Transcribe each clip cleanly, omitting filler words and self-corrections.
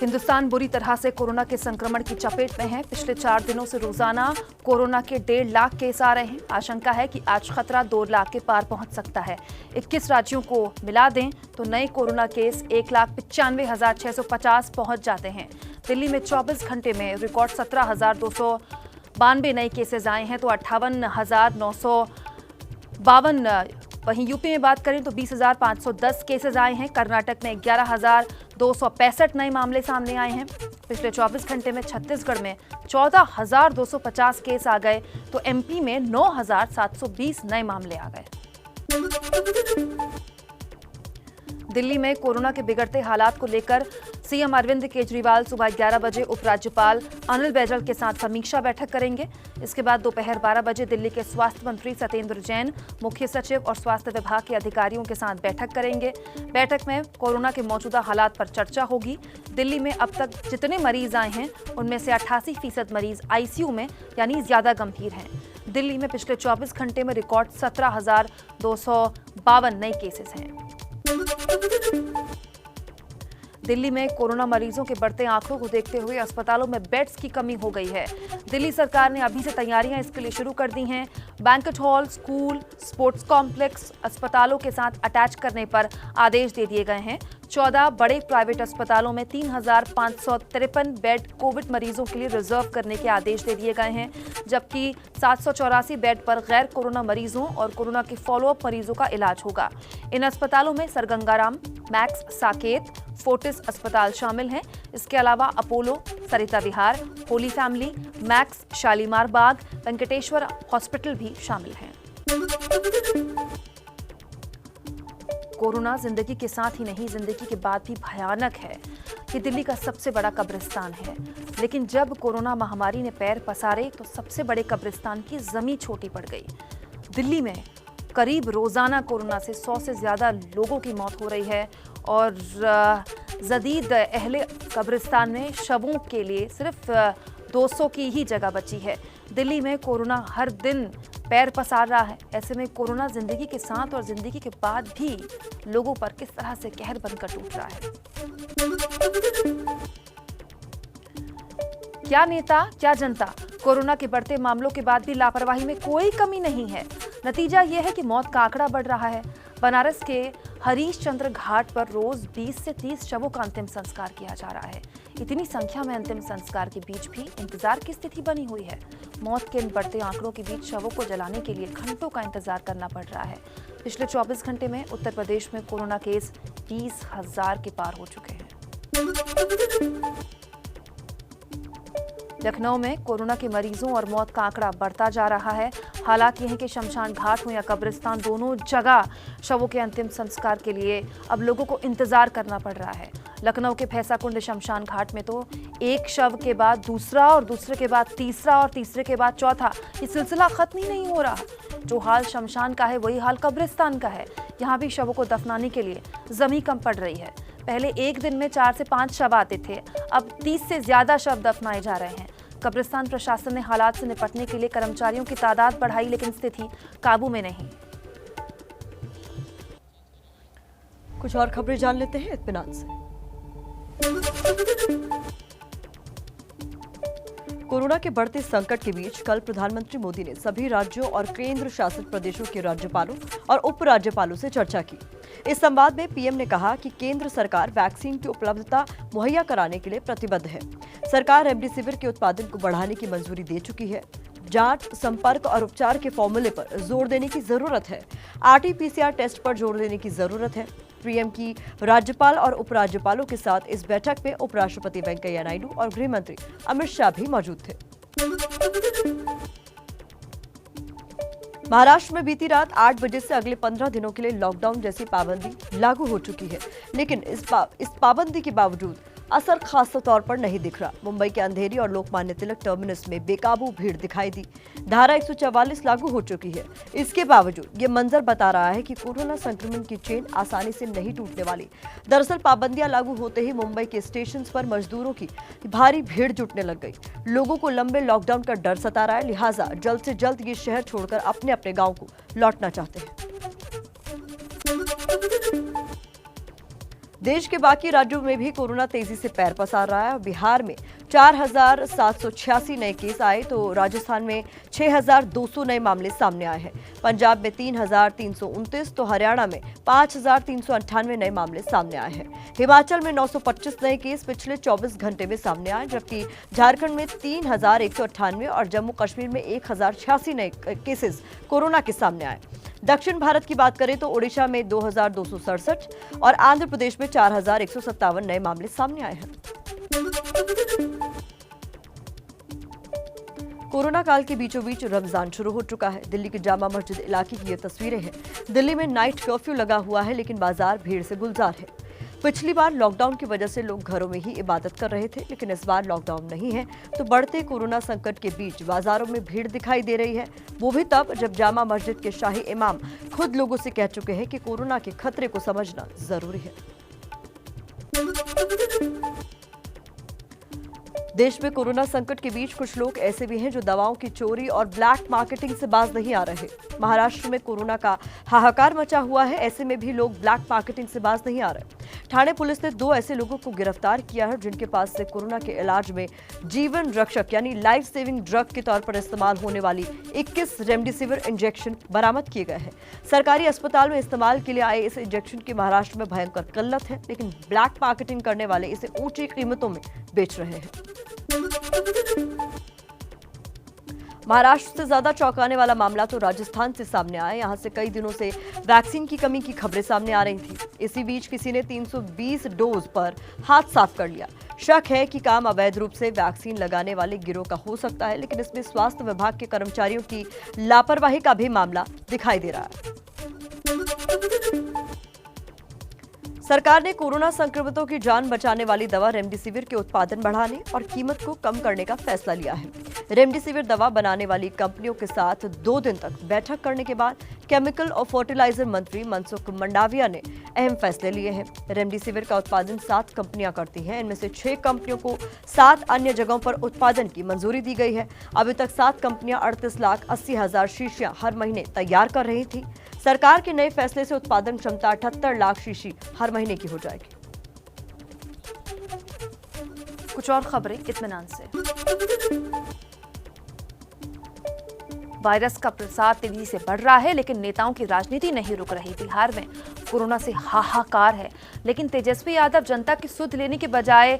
हिंदुस्तान बुरी तरह से कोरोना के संक्रमण की चपेट में है। पिछले 4 दिनों से रोजाना कोरोना के 1.5 लाख केस आ रहे हैं। आशंका है कि आज खतरा 2 लाख के पार पहुंच सकता है। 21 राज्यों को मिला दें तो नए कोरोना केस 1,95,650 पहुंच जाते हैं। दिल्ली में 24 घंटे में रिकॉर्ड 17,292 नए केसेज आए हैं तो 58,952। वहीं यूपी में बात करें तो 20,510 केसेज आए हैं। कर्नाटक में 11,265 नए मामले सामने आए हैं। पिछले 24 घंटे में छत्तीसगढ़ में 14,250 केस आ गए तो एमपी में 9,720 नए मामले आ गए। दिल्ली में कोरोना के बिगड़ते हालात को लेकर सीएम अरविंद केजरीवाल सुबह 11 बजे उपराज्यपाल अनिल बैजल के साथ समीक्षा बैठक करेंगे। इसके बाद दोपहर 12 बजे दिल्ली के स्वास्थ्य मंत्री सत्येंद्र जैन, मुख्य सचिव और स्वास्थ्य विभाग के अधिकारियों के साथ बैठक करेंगे। बैठक में कोरोना के मौजूदा हालात पर चर्चा होगी। दिल्ली में अब तक जितने मरीज आए हैं उनमें से 88% मरीज आईसीयू में यानी ज्यादा गंभीर हैं। दिल्ली में पिछले 24 घंटे में रिकॉर्ड 17,252 नए केसेस हैं। दिल्ली में कोरोना मरीजों के बढ़ते आंकड़ों को देखते हुए अस्पतालों में बेड्स की कमी हो गई है। दिल्ली सरकार ने अभी से तैयारियां इसके लिए शुरू कर दी हैं। Banquet hall, school, sports complex अस्पतालों के साथ अटैच करने पर आदेश दे दिए गए हैं। 14 बड़े प्राइवेट अस्पतालों में 3,553 बेड कोविड मरीजों के लिए रिजर्व करने के आदेश दे दिए गए हैं, जबकि 784 बेड पर गैर कोरोना मरीजों और कोरोना के फॉलोअप मरीजों का इलाज होगा। इन अस्पतालों में sir Gangaram, max Saket, Fortis अस्पताल शामिल हैं। इसके अलावा अपोलो, सरिता विहार, होली फैमिली, मैक्स शालीमार बाग, वेंकटेश्वर हॉस्पिटल भी शामिल हैं। कोरोना जिंदगी के साथ ही नहीं, जिंदगी के बाद भी भयानक है। ये दिल्ली का सबसे बड़ा कब्रिस्तान है, लेकिन जब कोरोना महामारी ने पैर पसारे तो सबसे बड़े कब्रिस्तान की जमी छोटी पड़ गई। दिल्ली में करीब रोजाना कोरोना से 100 से ज्यादा लोगों की मौत हो रही है और जदीद अहले कब्रिस्तान में शवों के लिए सिर्फ 200 की ही जगह बची है। दिल्ली में कोरोना हर दिन पैर पसार रहा है। ऐसे में कोरोना जिंदगी के साथ और जिंदगी के बाद भी लोगों पर किस तरह से कहर बनकर टूट रहा है। क्या नेता, क्या जनता, कोरोना के बढ़ते मामलों के बाद भी लापरवाही में कोई कमी नहीं है। नतीजा यह है कि मौत का आंकड़ा बढ़ रहा है। बनारस के हरीश चंद्र घाट पर रोज 20 से 30 शवों का अंतिम संस्कार किया जा रहा है। इतनी संख्या में अंतिम संस्कार के बीच भी इंतजार की स्थिति बनी हुई है। मौत के इन बढ़ते आंकड़ों के बीच शवों को जलाने के लिए घंटों का इंतजार करना पड़ रहा है। पिछले 24 घंटे में उत्तर प्रदेश में कोरोना केस 20,000 के पार हो चुके हैं। लखनऊ में कोरोना के मरीजों और मौत का आंकड़ा बढ़ता जा रहा है। हालात यह है कि शमशान घाट हो या कब्रिस्तान, दोनों जगह शवों के अंतिम संस्कार के लिए अब लोगों को इंतजार करना पड़ रहा है। लखनऊ के भैंसाकुंड शमशान घाट में तो एक शव के बाद दूसरा और दूसरे के बाद तीसरा और तीसरे के बाद चौथा, ये सिलसिला खत्म ही नहीं हो रहा। जो हाल शमशान का है वही हाल कब्रिस्तान का है। यहाँ भी शवों को दफनाने के लिए जमीन कम पड़ रही है। पहले एक दिन में 4 से 5 शव आते थे, अब 30 से ज्यादा शव दफनाए जा रहे हैं। कब्रिस्तान प्रशासन ने हालात से निपटने के लिए कर्मचारियों की तादाद बढ़ाई, लेकिन स्थिति काबू में नहीं। कुछ और खबरें जान लेते हैं इत्मीनान से। कोरोना के बढ़ते संकट के बीच कल प्रधानमंत्री मोदी ने सभी राज्यों और केंद्र शासित प्रदेशों के राज्यपालों और उपराज्यपालों से चर्चा की। इस संवाद में पीएम ने कहा कि केंद्र सरकार वैक्सीन की उपलब्धता मुहैया कराने के लिए प्रतिबद्ध है। सरकार रेमडेसिविर के उत्पादन को बढ़ाने की मंजूरी दे चुकी है। जांच, संपर्क और उपचार के फॉर्मूले पर जोर देने की जरूरत है। आरटी-पीसीआर टेस्ट पर जोर देने की जरूरत है। पीएम की राज्यपाल और उपराज्यपालों के साथ इस बैठक में उपराष्ट्रपति वेंकैया नायडू और गृह मंत्री अमित शाह भी मौजूद थे। महाराष्ट्र में बीती रात 8 बजे से अगले 15 दिनों के लिए लॉकडाउन जैसी पाबंदी लागू हो चुकी है, लेकिन इस पाबंदी के बावजूद असर खास तौर पर नहीं दिख रहा। मुंबई के अंधेरी और लोकमान्य तिलक टर्मिनस में बेकाबू भीड़ दिखाई दी। धारा 144 लागू हो चुकी है। इसके बावजूद ये मंजर बता रहा है कि कोरोना संक्रमण की चेन आसानी से नहीं टूटने वाली। दरअसल पाबंदियां लागू होते ही मुंबई के स्टेशन पर मजदूरों की भारी भीड़ जुटने लग गई। लोगों को लंबे लॉकडाउन का डर सता रहा है, लिहाजा जल्द से जल्द ये शहर छोड़कर अपने अपने गाँव को लौटना चाहते हैं। देश के बाकी राज्यों में भी कोरोना तेजी से पैर पसार रहा है। बिहार में 4,786 नए केस आए तो राजस्थान में 6,200 नए मामले सामने आए हैं। पंजाब में 3,329 तो हरियाणा में 5,398 नए मामले सामने आए हैं। हिमाचल में 925 नए केस पिछले 24 घंटे में सामने आए, जबकि झारखंड में 3,198 और जम्मू कश्मीर में 1,086 नए केसेस कोरोना के सामने आए। दक्षिण भारत की बात करें तो ओडिशा में 2,267 और आंध्र प्रदेश में 4,157 नए मामले सामने आए हैं। कोरोना काल के बीचों बीच रमजान शुरू हो चुका है। दिल्ली के जामा मस्जिद इलाके की ये तस्वीरें हैं। दिल्ली में नाइट कर्फ्यू लगा हुआ है, लेकिन बाजार भीड़ से गुलजार है। पिछली बार लॉकडाउन की वजह से लोग घरों में ही इबादत कर रहे थे, लेकिन इस बार लॉकडाउन नहीं है तो बढ़ते कोरोना संकट के बीच बाजारों में भीड़ दिखाई दे रही है। वो भी तब जब जामा मस्जिद के शाही इमाम खुद लोगों से कह चुके हैं कि कोरोना के खतरे को समझना जरूरी है। देश में कोरोना संकट के बीच कुछ लोग ऐसे भी हैं जो दवाओं की चोरी और ब्लैक मार्केटिंग से बाज नहीं आ रहे। महाराष्ट्र में कोरोना का हाहाकार मचा हुआ है, ऐसे में भी लोग ब्लैक मार्केटिंग से बाज नहीं आ रहे। ठाणे पुलिस ने 2 ऐसे लोगों को गिरफ्तार किया है जिनके पास से कोरोना के इलाज में जीवन रक्षक यानी लाइफ सेविंग ड्रग के तौर पर इस्तेमाल होने वाली 21 रेमडेसिविर इंजेक्शन बरामद किए गए हैं। सरकारी अस्पताल में इस्तेमाल के लिए आए इस इंजेक्शन की महाराष्ट्र में भयंकर किल्लत है, लेकिन ब्लैक मार्केटिंग करने वाले इसे ऊंची कीमतों में बेच रहे हैं। महाराष्ट्र से ज्यादा चौंकाने वाला मामला तो राजस्थान से सामने आया। यहां से कई दिनों से वैक्सीन की कमी की खबरें सामने आ रही थी। इसी बीच किसी ने 320 डोज पर हाथ साफ कर लिया। शक है कि काम अवैध रूप से वैक्सीन लगाने वाले गिरोह का हो सकता है, लेकिन इसमें स्वास्थ्य विभाग के कर्मचारियों की लापरवाही का भी मामला दिखाई दे रहा है। सरकार ने कोरोना संक्रमितों की जान बचाने वाली दवा रेमडेसिविर के उत्पादन बढ़ाने और कीमत को कम करने का फैसला लिया है। रेमडेसिविर दवा बनाने वाली कंपनियों के साथ 2 दिन तक बैठक करने के बाद केमिकल और फर्टिलाइजर मंत्री मनसुख मंडाविया ने अहम फैसले लिए हैं। रेमडेसिविर का उत्पादन 7 कंपनियां करती हैं। इनमें से 6 कंपनियों को 7 अन्य जगहों पर उत्पादन की मंजूरी दी गई है। अभी तक 7 कंपनियां 38,80,000 शीशियां हर महीने तैयार कर रही थी। सरकार के नए फैसले से उत्पादन क्षमता 78 लाख शीशी हर महीने की हो जाएगी। कुछ और खबरें इत्मीनान से। वायरस का प्रसार तेजी से बढ़ रहा है, लेकिन नेताओं की राजनीति नहीं रुक रही। बिहार में कोरोना से हाहाकार है, लेकिन तेजस्वी यादव जनता की सुध लेने के बजाय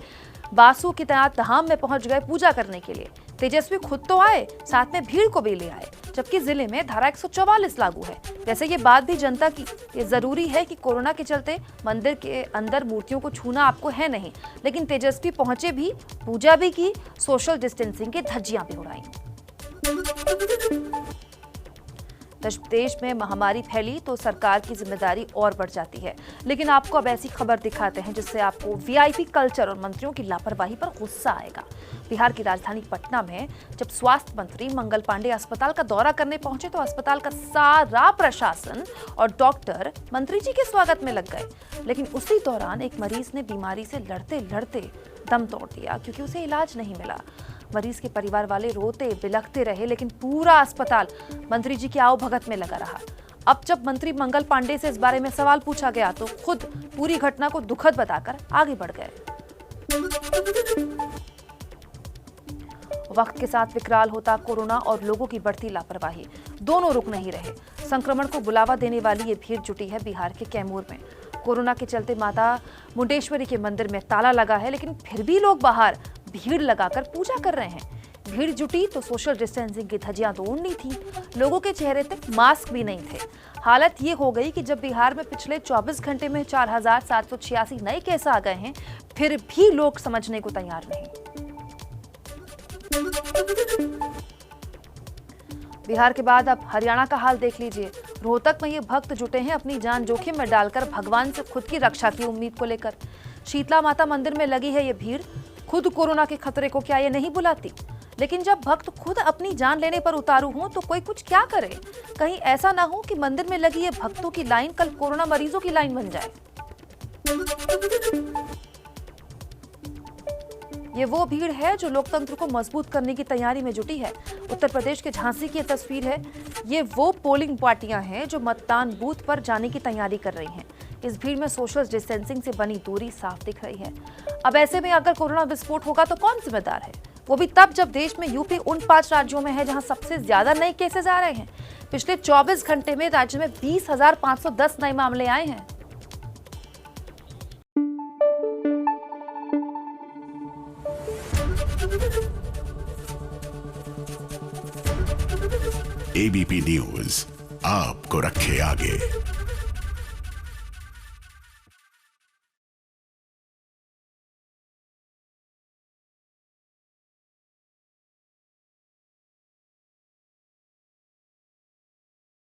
बासु की तैनात धाम में पहुंच गए पूजा करने के लिए। तेजस्वी खुद तो आए, साथ में भीड़ को भी ले आए, जबकि जिले में धारा 144 लागू है। वैसे ये बात भी जनता की ये जरूरी है कि कोरोना के चलते मंदिर के अंदर मूर्तियों को छूना आपको है नहीं, लेकिन तेजस्वी पहुंचे भी, पूजा भी की, सोशल डिस्टेंसिंग की धज्जियां भी उड़ाई। देश में महामारी फैली तो सरकार की जिम्मेदारी और बढ़ जाती है, लेकिन आपको अब ऐसी खबर दिखाते हैं जिससे आपको वीआईपी कल्चर और मंत्रियों की लापरवाही पर गुस्सा आएगा। बिहार की राजधानी पटना में जब स्वास्थ्य मंत्री मंगल पांडे अस्पताल का दौरा करने पहुंचे तो अस्पताल का सारा प्रशासन और डॉक्टर मंत्री जी के स्वागत में लग गए, लेकिन उसी दौरान एक मरीज ने बीमारी से लड़ते लड़ते दम तोड़ दिया क्योंकि उसे इलाज नहीं मिला। मरीज के परिवार वाले रोते बिलखते रहे, लेकिन पूरा अस्पताल मंत्री जी की आवभगत में लगा रहा। अब जब मंत्री मंगल पांडे से इस बारे में सवाल पूछा गया तो खुद पूरी घटना को दुखद बताकर आगे बढ़ गए। वक्त के साथ विकराल होता कोरोना और लोगों की बढ़ती लापरवाही, दोनों रुक नहीं रहे। संक्रमण को बुलावा देने वाली ये भीड़ जुटी है बिहार के कैमूर में। कोरोना के चलते माता मुंडेश्वरी के मंदिर में ताला लगा है, लेकिन फिर भी लोग बाहर भीड़ लगाकर पूजा कर रहे हैं। भीड़ जुटी तो सोशल डिस्टेंसिंग की धज्जियां तो उड़नी थी, लोगों के चेहरे तक मास्क भी नहीं थे। हालत ये हो गई कि जब बिहार में पिछले 24 घंटे में 4,786 नए केस आ गए हैं, फिर भी लोग समझने को तैयार नहीं। बिहार के बाद अब हरियाणा का हाल देख लीजिए। रोहतक में ये भक्त जुटे हैं अपनी जान जोखिम में डालकर भगवान से खुद की रक्षा की उम्मीद को लेकर। शीतला माता मंदिर में लगी है ये भीड़। खुद कोरोना के खतरे को क्या ये नहीं बुलाती? लेकिन जब भक्त खुद अपनी जान लेने पर उतारू हों तो कोई कुछ क्या करे? कहीं ऐसा ना हो कि मंदिर में लगी ये भक्तों की लाइन कल कोरोना मरीजों की लाइन बन जाए। ये वो भीड़ है जो लोकतंत्र को मजबूत करने की तैयारी में जुटी है। उत्तर प्रदेश के झांसी की तस्वीर है। ये वो पोलिंग पार्टियां हैं जो मतदान बूथ पर जाने की तैयारी कर रही हैं। इस भीड़ में सोशल डिस्टेंसिंग से बनी दूरी साफ दिख रही है। अब ऐसे में अगर कोरोना विस्फोट होगा तो कौन जिम्मेदार है? वो भी तब जब देश में यूपी उन 5 राज्यों में है जहां सबसे ज्यादा नए केसेस आ रहे हैं। पिछले 24 घंटे में राज्य में 20,510 नए मामले आए हैं। एबीपी न्यूज आपको रखे आगे।